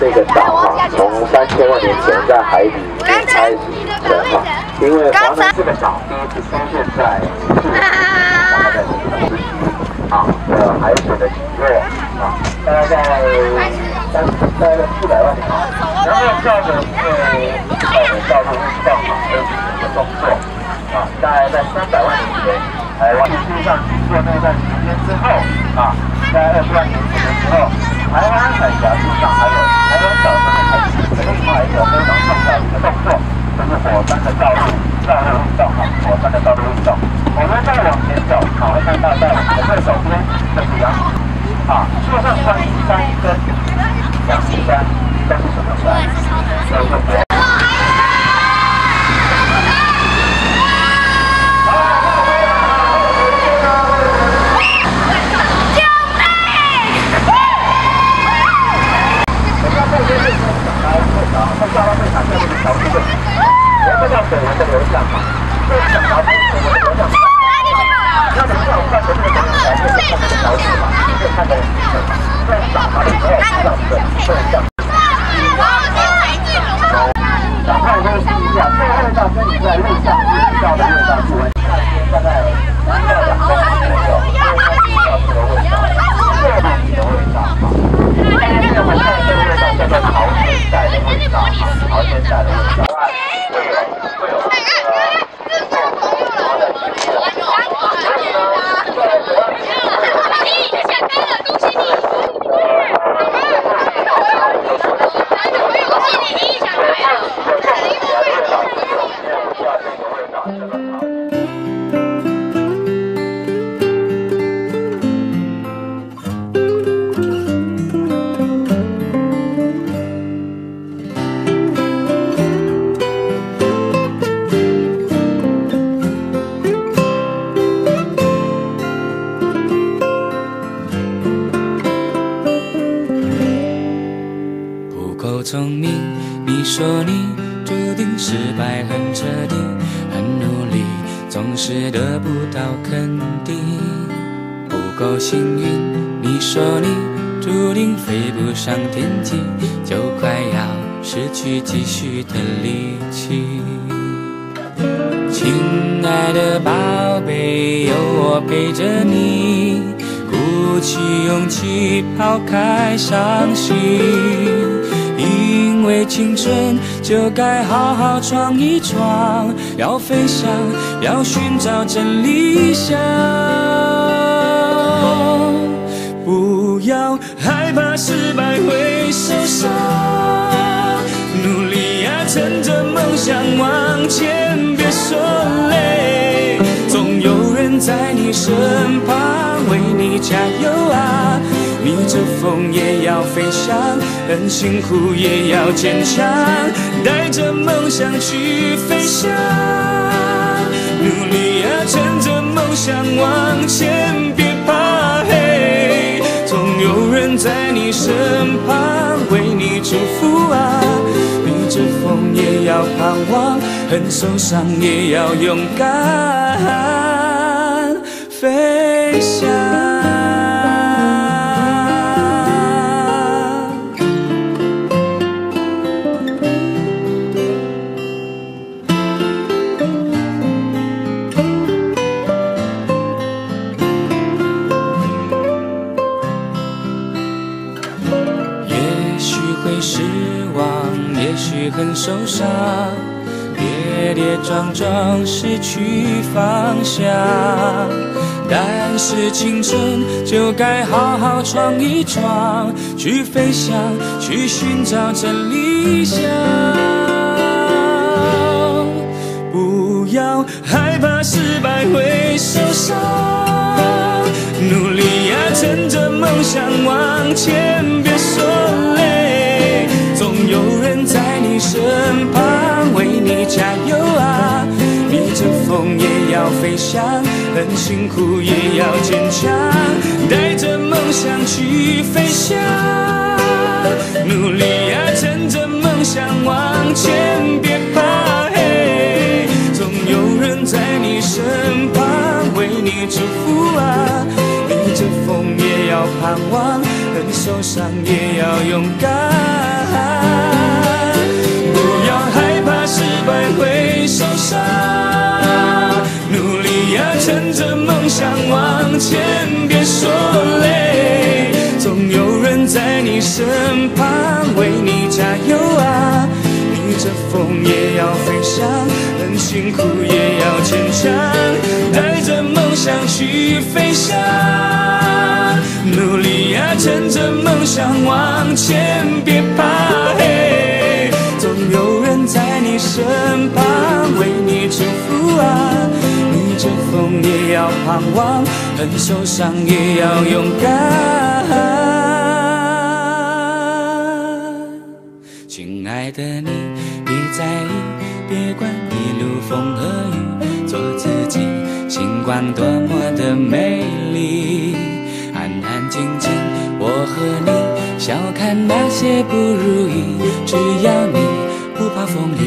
这个岛哈，从3000万年前在海底开始形成哈，因为华南这个岛第一次出现在大概在这个时期啊的海水的起落啊，大概在400万年，然后照着照着运动嘛，的动作啊，大概在300万年前，台湾地上经过那段时间之后啊，在20万年前的时候。台湾海峡之上还有台湾岛上的海域，另外一个非常重要的一个动作，就是火山的道路运动哈，火山的道路运动。我们再往前走，会看到在我们的右手边就是阳明啊，树上观音山跟阳明山都是什么山？都是火。聪明，你说你注定失败很彻底，很努力，总是得不到肯定。不够幸运，你说你注定飞不上天际，就快要失去继续的力气。亲爱的宝贝，有我陪着你，鼓起勇气抛开伤心。因为青春就该好好闯一闯，要飞翔，要寻找真理想。不要害怕失败会受伤，努力呀，趁着梦想往前，别说累，总有人在你身旁为你加油啊！逆着风也要飞翔，很辛苦也要坚强，带着梦想去飞翔。努力呀，趁着梦想往前，别怕黑，总有人在你身旁为你祝福啊！逆着风也要盼望，很受伤也要勇敢飞翔。失望，也许很受伤，跌跌撞撞失去方向，但是青春就该好好闯一闯，去飞翔，去寻找真理想。不要害怕失败会受伤，努力呀，趁着梦想往前，别说累，总有人在你身旁为你加油啊！逆着风也要飞翔，很辛苦也要坚强，带着梦想盼望，很受伤也要勇敢。不要害怕失败会受伤，努力呀，趁着梦想往前，别说累，总有人在你身旁为你加油啊！逆着风也要飞翔，很辛苦也要坚强，带着梦想去飞翔。努力呀，趁着梦想往前，别怕嘿，总有人在你身旁为你祝福啊！逆着风也要盼望，很受伤也要勇敢。亲爱的你，别在意，别管一路风和雨，做自己，星光多么的美丽。安安静静，我和你，笑看那些不如意，只要你不怕风雨，